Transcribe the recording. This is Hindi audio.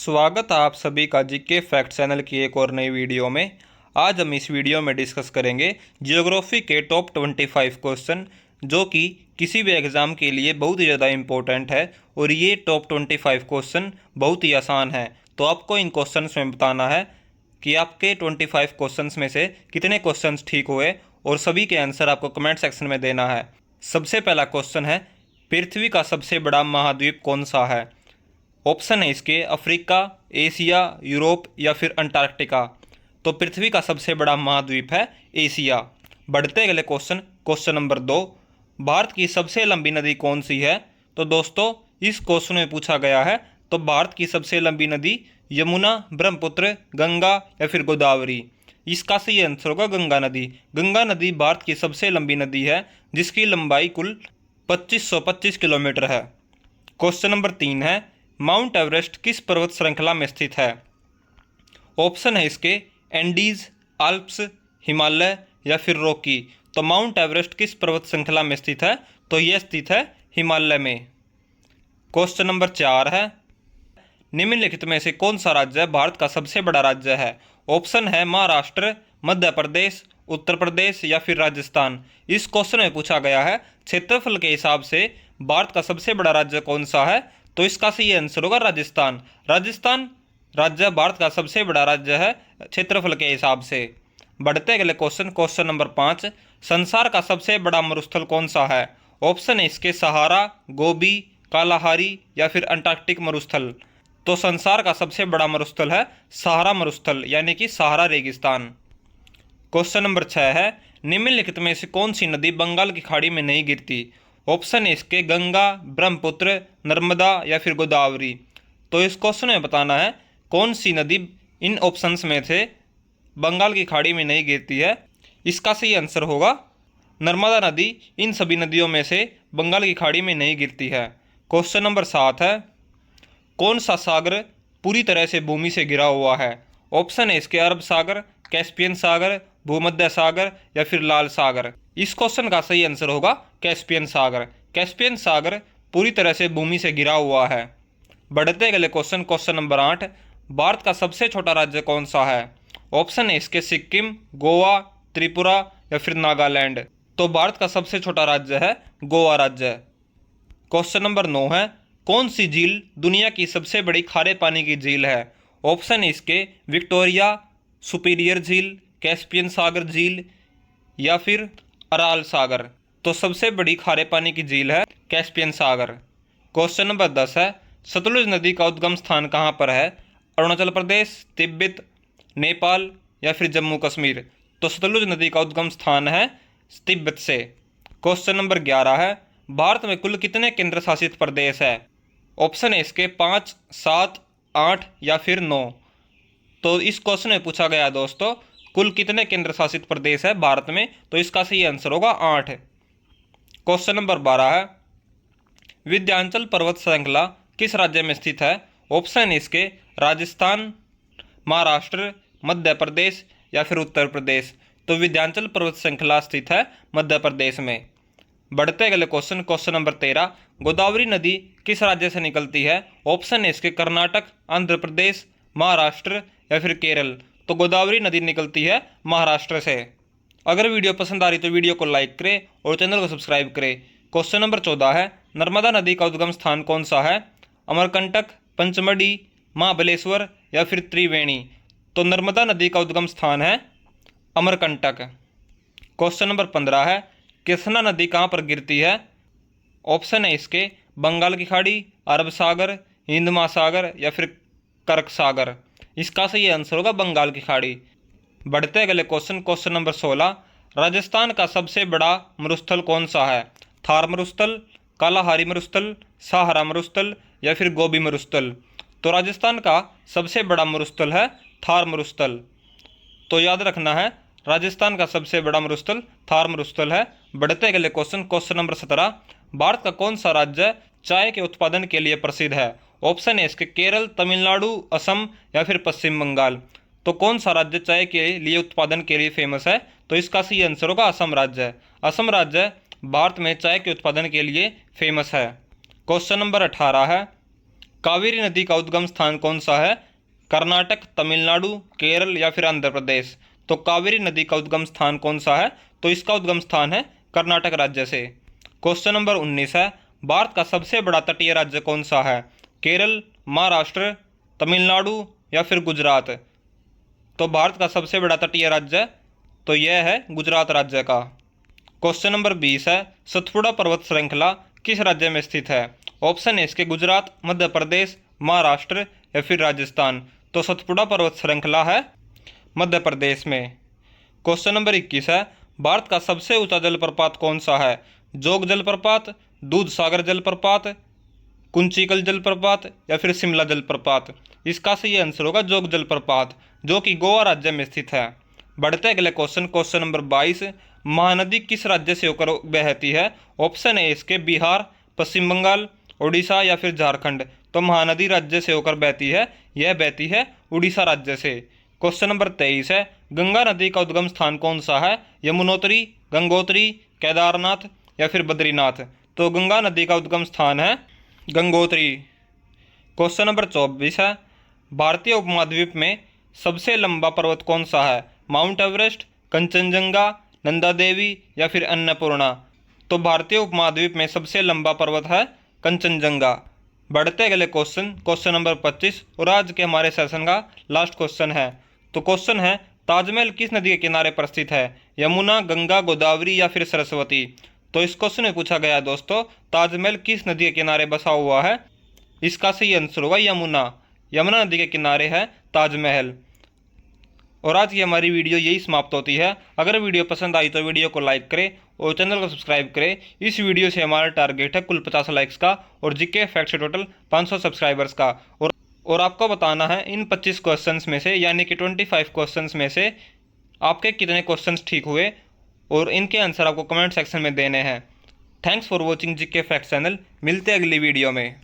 स्वागत है आप सभी का जीके फैक्ट चैनल की एक और नई वीडियो में। आज हम इस वीडियो में डिस्कस करेंगे जियोग्राफी के टॉप 25 क्वेश्चन, जो कि किसी भी एग्ज़ाम के लिए बहुत ही ज़्यादा इम्पोर्टेंट है। और ये टॉप 25 क्वेश्चन बहुत ही आसान है। तो आपको इन क्वेश्चंस में बताना है कि आपके 25 क्वेश्चंस में से कितने क्वेश्चंस ठीक हुए, और सभी के आंसर आपको कमेंट सेक्शन में देना है। सबसे पहला क्वेश्चन है, पृथ्वी का सबसे बड़ा महाद्वीप कौन सा है? ऑप्शन है इसके अफ्रीका, एशिया, यूरोप या फिर अंटार्कटिका। तो पृथ्वी का सबसे बड़ा महाद्वीप है एशिया। बढ़ते अगले क्वेश्चन नंबर 2, भारत की सबसे लंबी नदी कौन सी है? तो दोस्तों इस क्वेश्चन में पूछा गया है, तो भारत की सबसे लंबी नदी यमुना, ब्रह्मपुत्र, गंगा या फिर गोदावरी। इसका सही आंसर होगा गंगा नदी। गंगा नदी भारत की सबसे लंबी नदी है, जिसकी लंबाई कुल 2525 किलोमीटर है। क्वेश्चन नंबर 3 है, माउंट एवरेस्ट किस पर्वत श्रृंखला में स्थित है? ऑप्शन है इसके एंडीज, आल्प्स, हिमालय या फिर रॉकी। तो माउंट एवरेस्ट किस पर्वत श्रृंखला में स्थित है? तो यह स्थित है हिमालय में। क्वेश्चन नंबर 4 है, निम्नलिखित में से कौन सा राज्य भारत का सबसे बड़ा राज्य है? ऑप्शन है महाराष्ट्र, मध्य प्रदेश, उत्तर प्रदेश या फिर राजस्थान। इस क्वेश्चन में पूछा गया है क्षेत्रफल के हिसाब से भारत का सबसे बड़ा राज्य कौन सा है? तो इसका सही आंसर होगा राजस्थान। राजस्थान राज्य भारत का सबसे बड़ा राज्य है क्षेत्रफल के हिसाब से। बढ़ते अगले क्वेश्चन नंबर 5, संसार का सबसे बड़ा मरुस्थल कौन सा है? ऑप्शन है इसके सहारा, गोबी, कालाहारी या फिर अंटार्कटिक मरुस्थल। तो संसार का सबसे बड़ा मरुस्थल है सहारा मरुस्थल, यानी कि सहारा रेगिस्तान। क्वेश्चन नंबर 6 है, निम्नलिखित में से कौन सी नदी बंगाल की खाड़ी में नहीं गिरती? ऑप्शन है इसके गंगा, ब्रह्मपुत्र, नर्मदा या फिर गोदावरी। तो इस क्वेश्चन में बताना है कौन सी नदी इन ऑप्शंस में से बंगाल की खाड़ी में नहीं गिरती है। इसका सही आंसर होगा नर्मदा नदी इन सभी नदियों में से बंगाल की खाड़ी में नहीं गिरती है। क्वेश्चन नंबर 7 है, कौन सा सागर पूरी तरह से भूमि से घिरा हुआ है? ऑप्शन है इसके अरब सागर, कैस्पियन सागर, भूमध्य सागर या फिर लाल सागर। इस क्वेश्चन का सही आंसर होगा कैस्पियन सागर। कैस्पियन सागर पूरी तरह से भूमि से घिरा हुआ है। बढ़ते अगले क्वेश्चन नंबर 8, भारत का सबसे छोटा राज्य कौन सा है? ऑप्शन है इसके सिक्किम, गोवा, त्रिपुरा या फिर नागालैंड। तो भारत का सबसे छोटा राज्य है गोवा राज्य। क्वेश्चन नंबर 9 है, कौन सी झील दुनिया की सबसे बड़ी खारे पानी की झील है? ऑप्शन है इसके विक्टोरिया, सुपीरियर झील, कैस्पियन सागर झील या फिर अराल सागर। तो सबसे बड़ी खारे पानी की झील है कैस्पियन सागर। क्वेश्चन नंबर 10 है, सतलुज नदी का उद्गम स्थान कहाँ पर है? अरुणाचल प्रदेश, तिब्बत, नेपाल या फिर जम्मू कश्मीर। तो सतलुज नदी का उद्गम स्थान है तिब्बत से। क्वेश्चन नंबर 11 है, भारत में कुल कितने केंद्र शासित प्रदेश है? ऑप्शन है इसके 5, 7, 8 या फिर 9। तो इस क्वेश्चन में पूछा गया दोस्तों कुल कितने केंद्र शासित प्रदेश है भारत में? तो इसका सही आंसर होगा 8। क्वेश्चन नंबर 12 है, विंध्याचल पर्वत श्रृंखला किस राज्य में स्थित है? ऑप्शन है इसके राजस्थान, महाराष्ट्र, मध्य प्रदेश या फिर उत्तर प्रदेश। तो विंध्याचल पर्वत श्रृंखला स्थित है मध्य प्रदेश में। बढ़ते अगले क्वेश्चन नंबर 13, गोदावरी नदी किस राज्य से निकलती है? ऑप्शन है इसके कर्नाटक, आंध्र प्रदेश, महाराष्ट्र या फिर केरल। तो गोदावरी नदी निकलती है महाराष्ट्र से। अगर वीडियो पसंद आ रही तो वीडियो को लाइक करें और चैनल को सब्सक्राइब करें। क्वेश्चन नंबर 14 है, नर्मदा नदी का उद्गम स्थान कौन सा है? अमरकंटक, पंचमढ़ी, महाबलेश्वर या फिर त्रिवेणी। तो नर्मदा नदी का उद्गम स्थान है अमरकंटक। क्वेश्चन नंबर 15 है, कृष्णा नदी कहाँ पर गिरती है? ऑप्शन है इसके बंगाल की खाड़ी, अरब सागर, हिंद महासागर या फिर कर्क सागर। इसका सही आंसर होगा बंगाल की खाड़ी। बढ़ते अगले क्वेश्चन नंबर 16, राजस्थान का सबसे बड़ा मरुस्थल कौन सा है? थार मरुस्थल, कालाहारी मरुस्थल, सहारा मरुस्थल या फिर गोबी मरुस्थल। तो राजस्थान का सबसे बड़ा मरुस्थल है थार मरुस्थल। तो याद रखना है राजस्थान का सबसे बड़ा मरुस्थल थार मरुस्थल है। बढ़ते अगले क्वेश्चन नंबर 17, भारत का कौन सा राज्य चाय के उत्पादन के लिए प्रसिद्ध है? ऑप्शन है इसके केरल, तमिलनाडु, असम या फिर पश्चिम बंगाल। तो कौन सा राज्य चाय के लिए उत्पादन के लिए फेमस है? तो इसका सही आंसर होगा असम राज्य। असम राज्य भारत में चाय के उत्पादन के लिए फेमस है। क्वेश्चन नंबर 18 है, कावेरी नदी का उद्गम स्थान कौन सा है? कर्नाटक, तमिलनाडु, केरल या फिर आंध्र प्रदेश। तो कावेरी नदी का उद्गम स्थान कौन सा है? तो इसका उद्गम स्थान है कर्नाटक राज्य से। क्वेश्चन नंबर 19 है, भारत का सबसे बड़ा तटीय राज्य कौन सा है? केरल, महाराष्ट्र, तमिलनाडु या फिर गुजरात। तो भारत का सबसे बड़ा तटीय राज्य तो यह है गुजरात राज्य का। क्वेश्चन नंबर 20 है, सतपुड़ा पर्वत श्रृंखला किस राज्य में स्थित है? ऑप्शन है इसके गुजरात, मध्य प्रदेश, महाराष्ट्र या फिर राजस्थान। तो सतपुड़ा पर्वत श्रृंखला है मध्य प्रदेश में। क्वेश्चन नंबर 21 है, भारत का सबसे ऊंचा जलप्रपात कौन सा है? जोग जलप्रपात, दूध सागर जलप्रपात, कुंचिकल जलप्रपात या फिर शिमला जलप्रपात। इसका सही आंसर होगा जोग जलप्रपात, जो कि गोवा राज्य में स्थित है। बढ़ते अगले क्वेश्चन नंबर 22, महानदी किस राज्य से होकर बहती है? ऑप्शन है इसके बिहार, पश्चिम बंगाल, उड़ीसा या फिर झारखंड। तो महानदी राज्य से होकर बहती है, यह बहती है उड़ीसा राज्य से। क्वेश्चन नंबर 23 है, गंगा नदी का उद्गम स्थान कौन सा है? यमुनोत्री, गंगोत्री, केदारनाथ या फिर बद्रीनाथ। तो गंगा नदी का उद्गम स्थान है गंगोत्री। क्वेश्चन नंबर 24 है, भारतीय उपमहाद्वीप में सबसे लंबा पर्वत कौन सा है? माउंट एवरेस्ट, कंचनजंगा, नंदा देवी या फिर अन्नपूर्णा। तो भारतीय उपमहाद्वीप में सबसे लंबा पर्वत है कंचनजंगा। बढ़ते अगले क्वेश्चन नंबर 25 और आज के हमारे सेशन का लास्ट क्वेश्चन है। तो क्वेश्चन है, ताजमहल किस नदी के किनारे पर स्थित है? यमुना, गंगा, गोदावरी या फिर सरस्वती। तो इस क्वेश्चन में पूछा गया दोस्तों, ताजमहल किस नदी के किनारे बसा हुआ है? इसका सही आंसर होगा यमुना। यमुना नदी के किनारे है ताजमहल। और आज की हमारी वीडियो यही समाप्त होती है। अगर वीडियो पसंद आई तो वीडियो को लाइक करें और चैनल को सब्सक्राइब करें। इस वीडियो से हमारा टारगेट है कुल 50 लाइक्स का और जीके फैक्ट से टोटल 500 सब्सक्राइबर्स का। और आपको बताना है इन 25 क्वेश्चंस में से, यानी कि 25 क्वेश्चंस में से आपके कितने क्वेश्चंस ठीक हुए और इनके आंसर आपको कमेंट सेक्शन में देने हैं। Thanks for watching GK fact channel. मिलते हैं अगली वीडियो में।